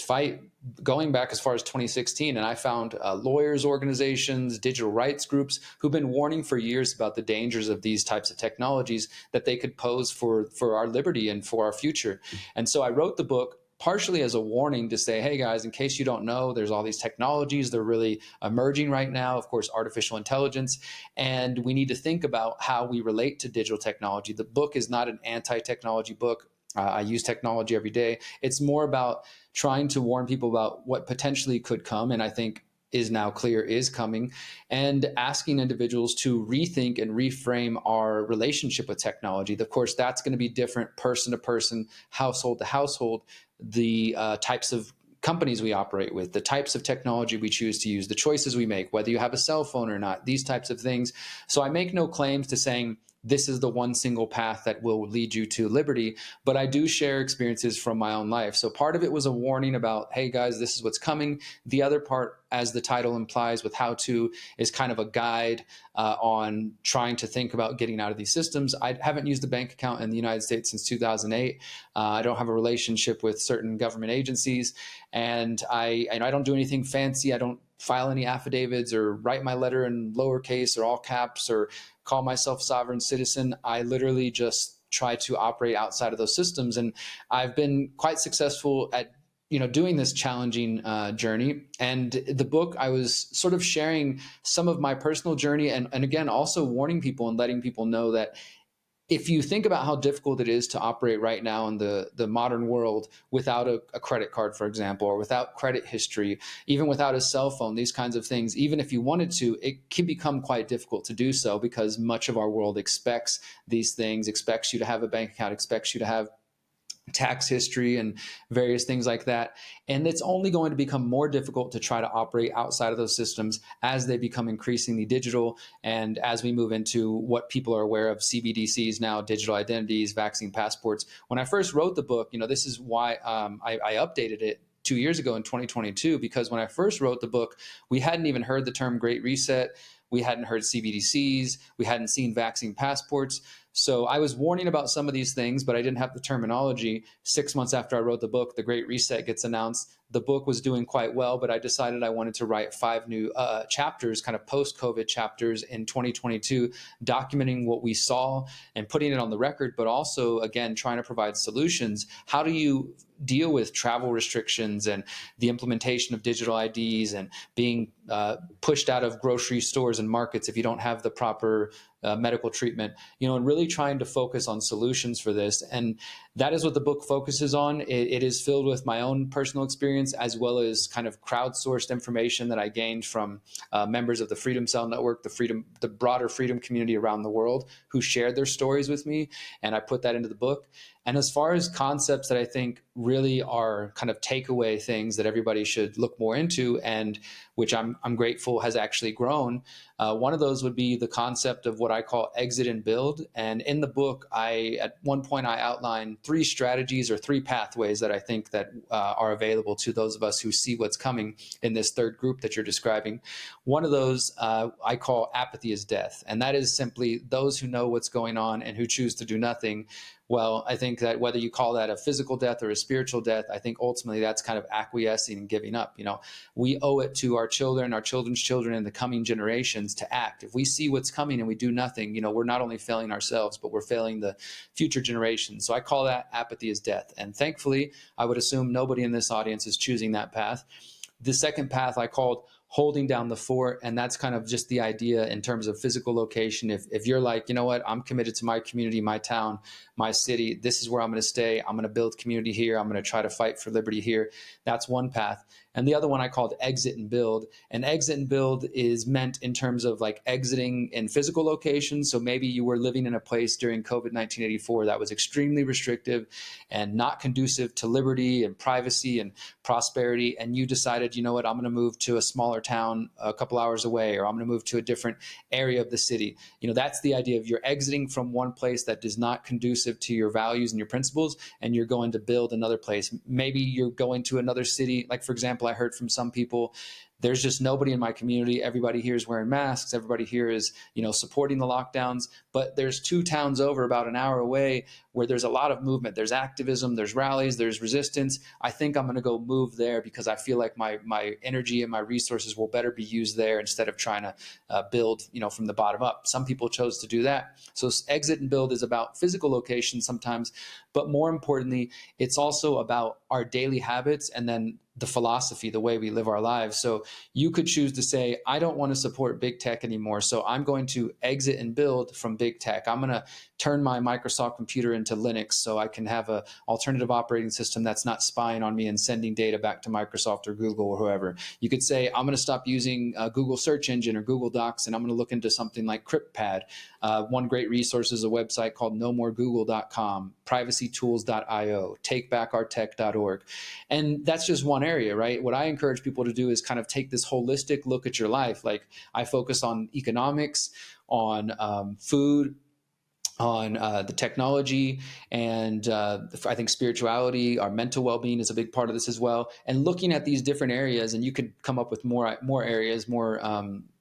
fight going back as far as 2016. And I found lawyers organizations, digital rights groups who've been warning for years about the dangers of these types of technologies that they could pose for our liberty and for our future. And so I wrote the book partially as a warning to say, hey guys, in case you don't know, there's all these technologies, they're really emerging right now, of course, artificial intelligence, and we need to think about how we relate to digital technology. The book is not an anti-technology book. I use technology every day. It's more about trying to warn people about what potentially could come, and I think is now clear is coming, and asking individuals to rethink and reframe our relationship with technology. Of course, that's going to be different person to person, household to household, the types of companies we operate with, the types of technology we choose to use, the choices we make, whether you have a cell phone or not, these types of things. So I make no claims to saying this is the one single path that will lead you to liberty, but I do share experiences from my own life. So part of it was a warning about, hey guys, this is what's coming. The other part, as the title implies with how to, is kind of a guide on trying to think about getting out of these systems. I haven't used a bank account in the United States since 2008. I don't have a relationship with certain government agencies, and I don't do anything fancy. I don't file any affidavits or write my letter in lowercase or all caps or call myself sovereign citizen. I literally just try to operate outside of those systems. And I've been quite successful at doing this challenging journey. And the book, I was sort of sharing some of my personal journey, and again, also warning people and letting people know that if you think about how difficult it is to operate right now in the modern world without a credit card, for example, or without credit history, even without a cell phone, these kinds of things, even if you wanted to, it can become quite difficult to do so because much of our world expects these things, expects you to have a bank account, expects you to have tax history and various things like that. And it's only going to become more difficult to try to operate outside of those systems as they become increasingly digital. And as we move into what people are aware of, CBDCs now, digital identities, vaccine passports. When I first wrote the book, this is why I updated it 2 years ago in 2022, because when I first wrote the book, we hadn't even heard the term Great Reset. We hadn't heard CBDCs. We hadn't seen vaccine passports. So I was warning about some of these things, but I didn't have the terminology. 6 months after I wrote the book, the Great Reset gets announced. The book was doing quite well, but I decided I wanted to write 5 new chapters, kind of post-COVID chapters in 2022, documenting what we saw and putting it on the record, but also, again, trying to provide solutions. How do you deal with travel restrictions and the implementation of digital IDs and being pushed out of grocery stores and markets if you don't have the proper medical treatment, and really trying to focus on solutions for this. And that is what the book focuses on. It is filled with my own personal experience as well as kind of crowdsourced information that I gained from members of the Freedom Cell Network, the broader freedom community around the world who shared their stories with me. And I put that into the book. And as far as concepts that I think really are kind of takeaway things that everybody should look more into, and which I'm grateful has actually grown, one of those would be the concept of what I call exit and build. And in the book, at one point I outline 3 strategies or 3 pathways that I think that are available to those of us who see what's coming in this third group that you're describing. One of those I call apathy is death. And that is simply those who know what's going on and who choose to do nothing. Well, I think that whether you call that a physical death or a spiritual death, I think ultimately that's kind of acquiescing and giving up. We owe it to our children, our children's children, and the coming generations to act. If we see what's coming and we do nothing, we're not only failing ourselves, but we're failing the future generations. So I call that apathy is death. And thankfully, I would assume nobody in this audience is choosing that path. The second path I called holding down the fort. And that's kind of just the idea in terms of physical location. If you're like, you know what, I'm committed to my community, my town, my city, this is where I'm going to stay. I'm going to build community here. I'm going to try to fight for liberty here. That's one path. And the other one I called exit and build. And exit and build is meant in terms of like exiting in physical locations. So maybe you were living in a place during COVID 1984 that was extremely restrictive and not conducive to liberty and privacy and prosperity. And you decided, you know what, I'm going to move to a smaller town a couple hours away, or I'm going to move to a different area of the city. That's the idea of you're exiting from one place that is not conducive to your values and your principles, and you're going to build another place. Maybe you're going to another city. Like, for example, I heard from some people, there's just nobody in my community. Everybody here is wearing masks. Everybody here is, supporting the lockdowns. But there's 2 towns over, about an hour away, where there's a lot of movement. There's activism, there's rallies, there's resistance. I think I'm going to go move there because I feel like my energy and my resources will better be used there instead of trying to build, from the bottom up. Some people chose to do that. So exit and build is about physical location sometimes, but more importantly, it's also about our daily habits and then the philosophy, the way we live our lives. So you could choose to say, I don't want to support big tech anymore, so I'm going to exit and build from big tech. I'm going to turn my Microsoft computer into Linux so I can have an alternative operating system that's not spying on me and sending data back to Microsoft or Google or whoever. You could say, I'm going to stop using Google search engine or Google Docs, and I'm going to look into something like CryptPad. One great resource is a website called nomooregoogle.com, privacytools.io, takebackourtech.org. And that's just one area, right? What I encourage people to do is kind of take this holistic look at your life. Like, I focus on economics, on food, on the technology, and I think spirituality, our mental well-being is a big part of this as well. And looking at these different areas, and you could come up with more areas, more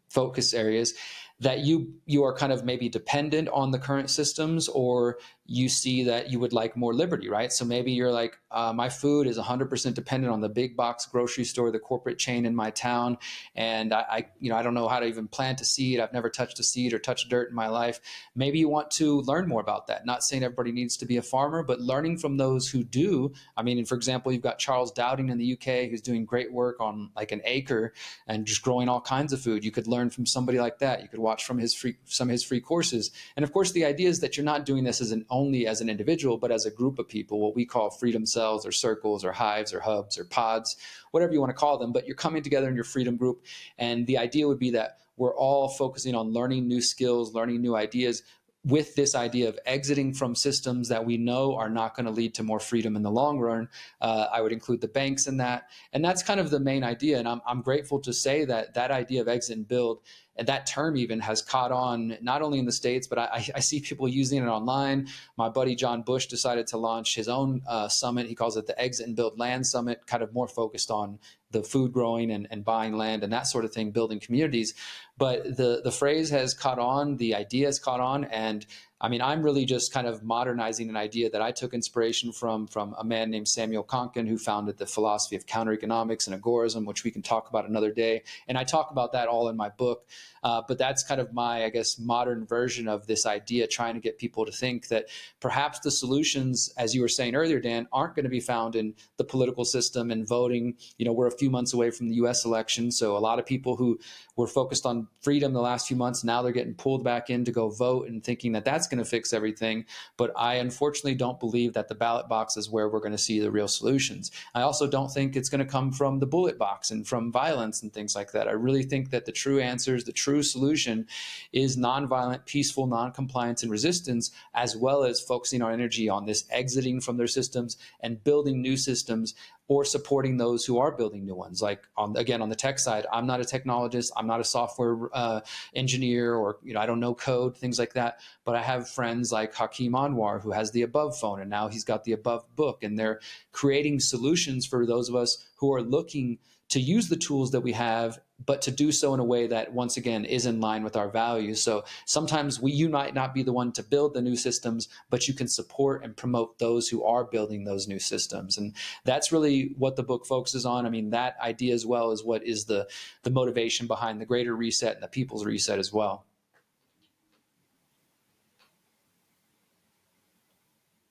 focus areas that you are kind of maybe dependent on the current systems, or you see that you would like more liberty, right? So maybe you're like, my food is 100% dependent on the big box grocery store, the corporate chain in my town, and I don't know how to even plant a seed. I've never touched a seed or touched dirt in my life. Maybe you want to learn more about that. Not saying everybody needs to be a farmer, but learning from those who do. I mean, for example, you've got Charles Dowding in the UK who's doing great work on like an acre and just growing all kinds of food. You could learn from somebody like that. You could watch from some of his free courses. And of course, the idea is that you're not doing this only as an individual, but as a group of people, what we call freedom cells or circles or hives or hubs or pods, whatever you want to call them. But you're coming together in your freedom group. And the idea would be that we're all focusing on learning new skills, learning new ideas, with this idea of exiting from systems that we know are not going to lead to more freedom in the long run. I would include the banks in that. And that's kind of the main idea. And I'm grateful to say that idea of exit and build, and that term even has caught on, not only in the States, but I see people using it online. My buddy John Bush decided to launch his own summit. He calls it the Exit and Build Land Summit, kind of more focused on the food growing and buying land and that sort of thing, building communities. But the phrase has caught on, the idea has caught on. And I mean, I'm really just kind of modernizing an idea that I took inspiration from a man named Samuel Konkin, who founded the philosophy of counter-economics and agorism, which we can talk about another day. And I talk about that all in my book. But that's kind of my, I guess, modern version of this idea, trying to get people to think that perhaps the solutions, as you were saying earlier, Dan, aren't going to be found in the political system and voting. We're a few months away from the US election. So a lot of people who were focused on freedom the last few months, now they're getting pulled back in to go vote and thinking that that's going to fix everything. But I unfortunately don't believe that the ballot box is where we're going to see the real solutions. I also don't think it's going to come from the bullet box and from violence and things like that. I really think that the true answers, the true solution is nonviolent, peaceful noncompliance and resistance, as well as focusing our energy on this exiting from their systems and building new systems, or supporting those who are building new ones. Like on the tech side, I'm not a technologist, I'm not a software engineer, or I don't know code, things like that. But I have friends like Hakeem Anwar, who has the Above phone, and now he's got the Above book, and they're creating solutions for those of us who are looking to use the tools that we have, but to do so in a way that, once again, is in line with our values. So sometimes you might not be the one to build the new systems, but you can support and promote those who are building those new systems. And that's really what the book focuses on. I mean, that idea as well is what is the motivation behind the Greater Reset and the People's Reset as well.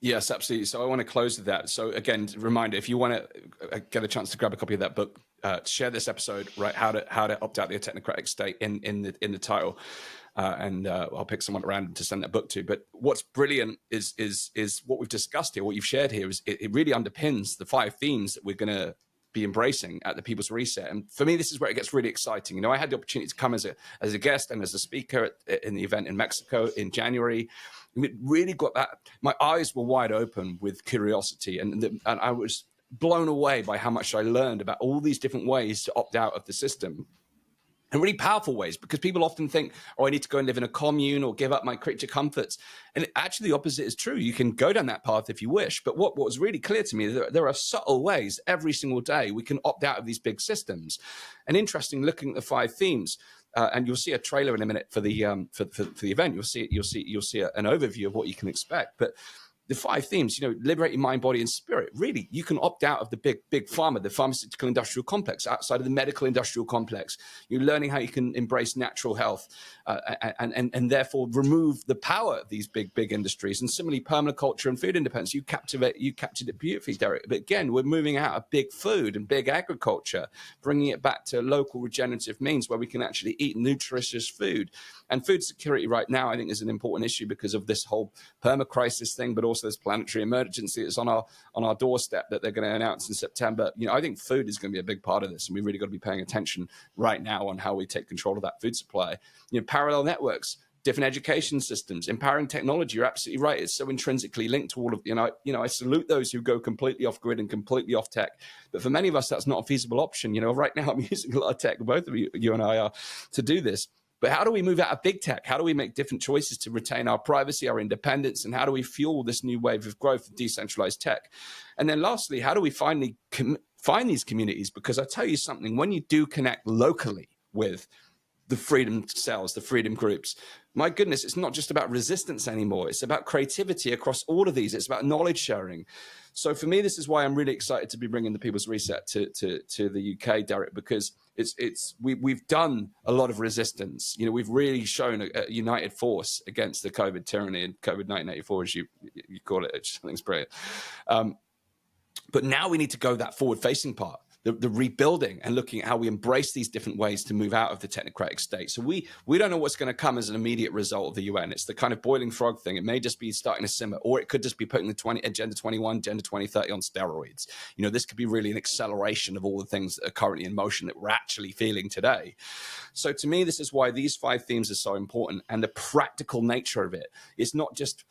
Yes, absolutely. So I want to close with that. So again, reminder, if you want to get a chance to grab a copy of that book, share this episode, right? How to opt out the technocratic state in the title. And I'll pick someone at random to send that book to. But what's brilliant is what we've discussed here, what you've shared here, is it really underpins the 5 themes that we're going to be embracing at the People's Reset. And for me, this is where it gets really exciting. You know, I had the opportunity to come as a guest and as a speaker in the event in Mexico in January. And it really got that. My eyes were wide open with curiosity, and I was blown away by how much I learned about all these different ways to opt out of the system. In really powerful ways, because people often think, oh, I need to go and live in a commune or give up my creature comforts. And actually the opposite is true. You can go down that path if you wish. But what was really clear to me is that there are subtle ways every single day we can opt out of these big systems. And interesting, looking at the 5 themes, and you'll see a trailer in a minute for the event. You'll see an overview of what you can expect. But the 5 themes, you know, liberating mind, body, and spirit. Really, you can opt out of the big pharma, the pharmaceutical industrial complex, outside of the medical industrial complex. You're learning how you can embrace natural health and therefore remove the power of these big industries. And similarly, permaculture and food independence. You captured it beautifully, Derrick. But again, we're moving out of big food and big agriculture, bringing it back to local regenerative means where we can actually eat nutritious food. And food security right now, I think, is an important issue because of this whole perma-crisis thing, but also this planetary emergency that's on our doorstep that they're going to announce in September. You know, I think food is going to be a big part of this, and we really got to be paying attention right now on how we take control of that food supply. You know, parallel networks, different education systems, empowering technology. You're absolutely right. It's so intrinsically linked to all of, I salute those who go completely off grid and completely off tech. But for many of us, that's not a feasible option. You know, right now I'm using a lot of tech, both of you and I are, to do this. But how do we move out of big tech? How do we make different choices to retain our privacy, our independence? And how do we fuel this new wave of growth of decentralized tech? And then lastly, how do we finally find these communities? Because I tell you something, when you do connect locally with the freedom cells, the freedom groups, my goodness, it's not just about resistance anymore. It's about creativity across all of these. It's about knowledge sharing. So for me, this is why I'm really excited to be bringing the People's Reset to the UK, Derrick, because we've done a lot of resistance. You know, we've really shown a united force against the COVID tyranny and COVID 1984, as you call it. I think it's brilliant. But now we need to go that forward-facing part. The rebuilding and looking at how we embrace these different ways to move out of the technocratic state. So we don't know what's going to come as an immediate result of the UN. It's the kind of boiling frog thing. It may just be starting to simmer, or it could just be putting the Agenda 21, Agenda 2030 on steroids. You know, this could be really an acceleration of all the things that are currently in motion that we're actually feeling today. So to me, this is why these 5 themes are so important, and the practical nature of it is not just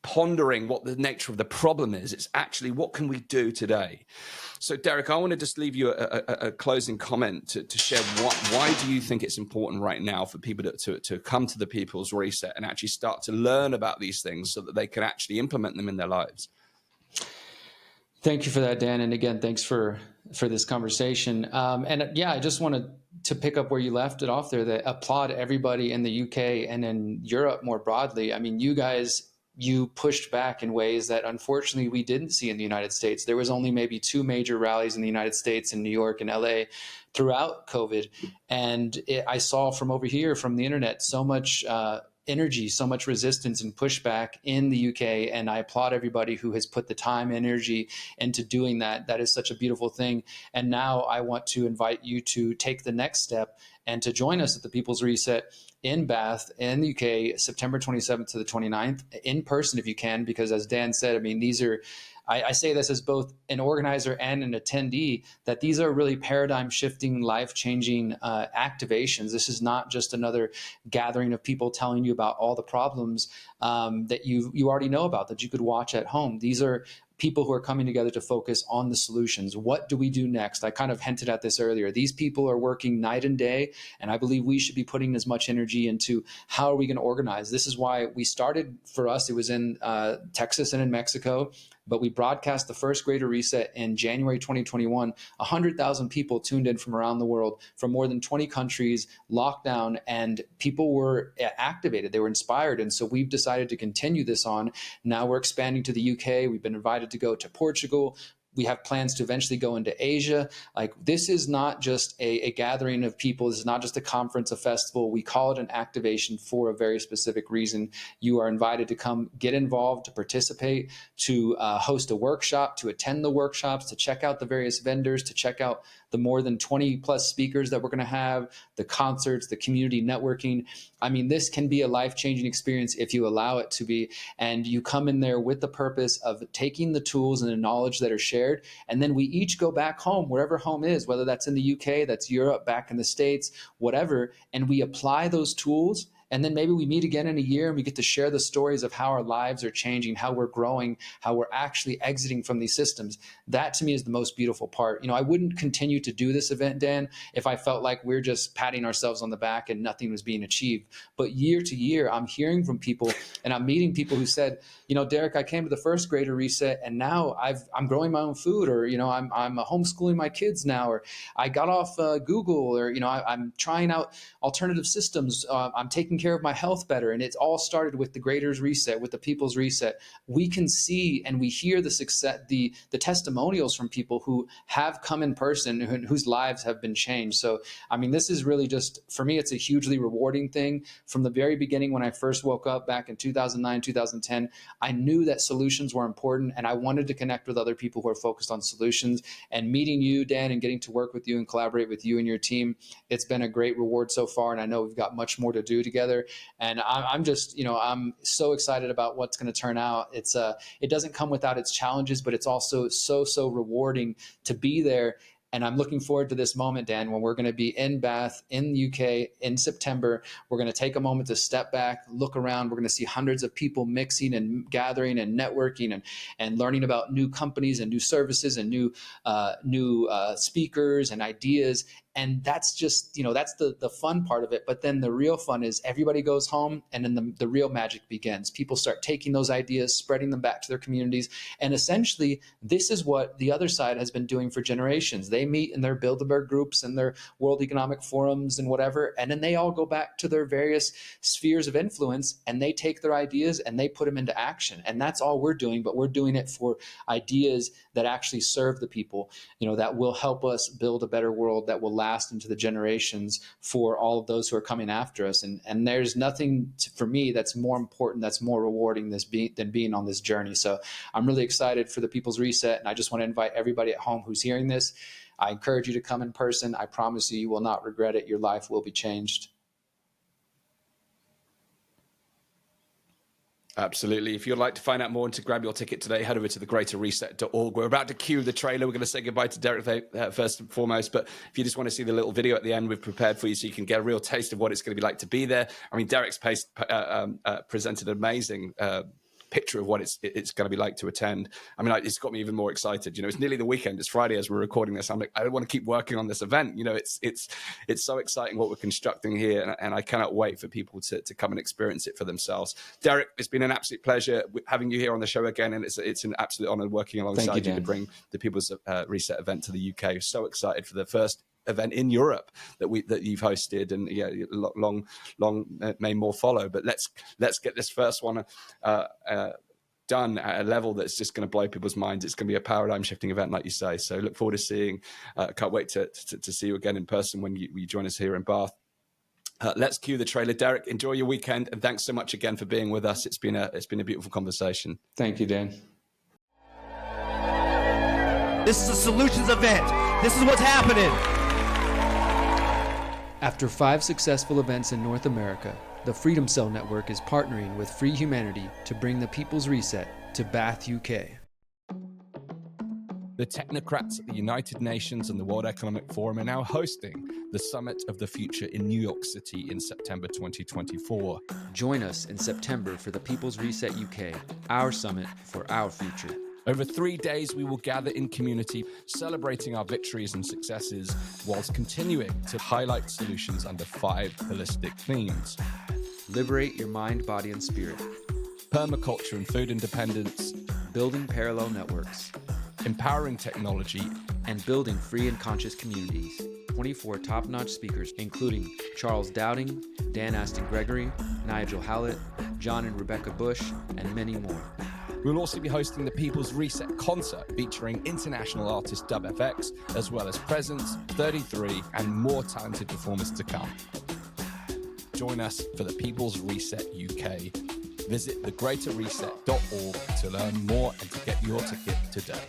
pondering what the nature of the problem is. It's actually, what can we do today? So Derrick, I want to just leave you a closing comment to share why do you think it's important right now for people to come to the People's Reset and actually start to learn about these things so that they can actually implement them in their lives? Thank you for that, Dan. And again, thanks for this conversation. And yeah, I just wanted to pick up where you left it off there, that applaud everybody in the UK and in Europe more broadly. I mean, you pushed back in ways that unfortunately we didn't see in the United States. There was only maybe 2 major rallies in the United States, in New York and LA, throughout COVID. And I saw from over here, from the internet, so much energy, so much resistance and pushback in the UK. And I applaud everybody who has put the time, energy into doing that. That is such a beautiful thing. And now I want to invite you to take the next step and to join us at the People's Reset in Bath in the UK, September 27th to the 29th, in person if you can, because as Dan said, I mean, these are, I say this as both an organizer and an attendee, that these are really paradigm shifting, life-changing activations. This is not just another gathering of people telling you about all the problems that you already know about, that you could watch at home. These are people who are coming together to focus on the solutions. What do we do next? I kind of hinted at this earlier. These people are working night and day, and I believe we should be putting as much energy into how are we going to organize. This is why we started, for us, it was in Texas and in Mexico, but we broadcast the first Greater Reset in January 2021. 100,000 people tuned in from around the world, from more than 20 countries, locked down, and people were activated. They were inspired. And so we've decided to continue this on. Now we're expanding to the UK. We've been invited to go to Portugal, We have plans to eventually go into Asia. Like, this is not just a gathering of people. This is not just a conference, a festival. We call it an activation for a very specific reason. You are invited to come get involved, to participate, to host a workshop, to attend the workshops, to check out the various vendors, to check out the more than 20 plus speakers that we're going to have, the concerts, the community networking. I mean, this can be a life-changing experience if you allow it to be. And you come in there with the purpose of taking the tools and the knowledge that are shared. And then we each go back home, wherever home is, whether that's in the UK, that's Europe, back in the States, whatever. And we apply those tools. And then maybe we meet again in a year and we get to share the stories of how our lives are changing, how we're growing, how we're actually exiting from these systems. That to me is the most beautiful part. You know, I wouldn't continue to do this event, Dan, if I felt like we're just patting ourselves on the back and nothing was being achieved. But year to year, I'm hearing from people and I'm meeting people who said, you know, Derrick, I came to the first Greater Reset and now I'm growing my own food, or, you know, I'm homeschooling my kids now, or I got off Google, or, you know, I'm trying out alternative systems. I'm taking care of my health better. And it's all started with the Greater's Reset, with the People's Reset. We can see and we hear the success, the testimonials from people who have come in person, whose lives have been changed. So, I mean, this is really just, for me, it's a hugely rewarding thing. From the very beginning, when I first woke up back in 2009, 2010, I knew that solutions were important and I wanted to connect with other people who are focused on solutions. And meeting you, Dan, and getting to work with you and collaborate with you and your team, it's been a great reward so far. And I know we've got much more to do together. And I'm just, you know, I'm so excited about what's going to turn out. It doesn't come without its challenges, but it's also so rewarding to be there. And I'm looking forward to this moment, Dan, when we're going to be in Bath, in the UK, in September. We're going to take a moment to step back, look around. We're going to see hundreds of people mixing and gathering and networking and learning about new companies and new services and new speakers and ideas. And that's just, you know, that's the fun part of it. But then the real fun is everybody goes home and then the real magic begins. People start taking those ideas, spreading them back to their communities. And essentially, this is what the other side has been doing for generations. They meet in their Bilderberg groups and their World Economic Forums and whatever. And then they all go back to their various spheres of influence and they take their ideas and they put them into action. And that's all we're doing. But we're doing it for ideas that actually serve the people, you know, that will help us build a better world, that will last into the generations for all of those who are coming after us. And there's nothing for me that's more important, that's more rewarding than being on this journey. So I'm really excited for the People's Reset. And I just want to invite everybody at home who's hearing this. I encourage you to come in person. I promise you, you will not regret it. Your life will be changed. Absolutely. If you'd like to find out more and to grab your ticket today, head over to thegreaterreset.org. We're about to cue the trailer. We're going to say goodbye to Derrick first and foremost. But if you just want to see the little video at the end, we've prepared for you so you can get a real taste of what it's going to be like to be there. I mean, Derrick's presented an amazing picture of what it's going to be like to attend. I mean, it's got me even more excited. You know, it's nearly the weekend. It's Friday as we're recording this. I'm like, I want to keep working on this event. You know, it's so exciting what we're constructing here, and I cannot wait for people to come and experience it for themselves. Derrick, it's been an absolute pleasure having you here on the show again, and it's an absolute honor working alongside you to bring the People's Reset event to the UK. So excited for the first event in Europe that you've hosted, and yeah, long may more follow. But let's get this first one done at a level that's just going to blow people's minds. It's going to be a paradigm shifting event, like you say. So look forward to seeing. Can't wait to see you again in person when you join us here in Bath. Let's cue the trailer. Derrick, enjoy your weekend, and thanks so much again for being with us. It's been a beautiful conversation. Thank you, Dan. This is a solutions event. This is what's happening. After 5 successful events in North America, the Freedom Cell Network is partnering with Free Humanity to bring the People's Reset to Bath, UK. The technocrats at the United Nations and the World Economic Forum are now hosting the Summit of the Future in New York City in September 2024. Join us in September for the People's Reset UK, our summit for our future. Over 3 days, we will gather in community, celebrating our victories and successes, whilst continuing to highlight solutions under 5 holistic themes. Liberate your mind, body, and spirit. Permaculture and food independence. Building parallel networks. Empowering technology. And building free and conscious communities. 24 top-notch speakers, including Charles Dowding, Dan Astin-Gregory, Nigel Howlett, John and Rebecca Bush, and many more. We'll also be hosting the People's Reset concert featuring international artist Dub FX, as well as Presence, 33, and more talented performers to come. Join us for the People's Reset UK. Visit thegreaterreset.org to learn more and to get your ticket today.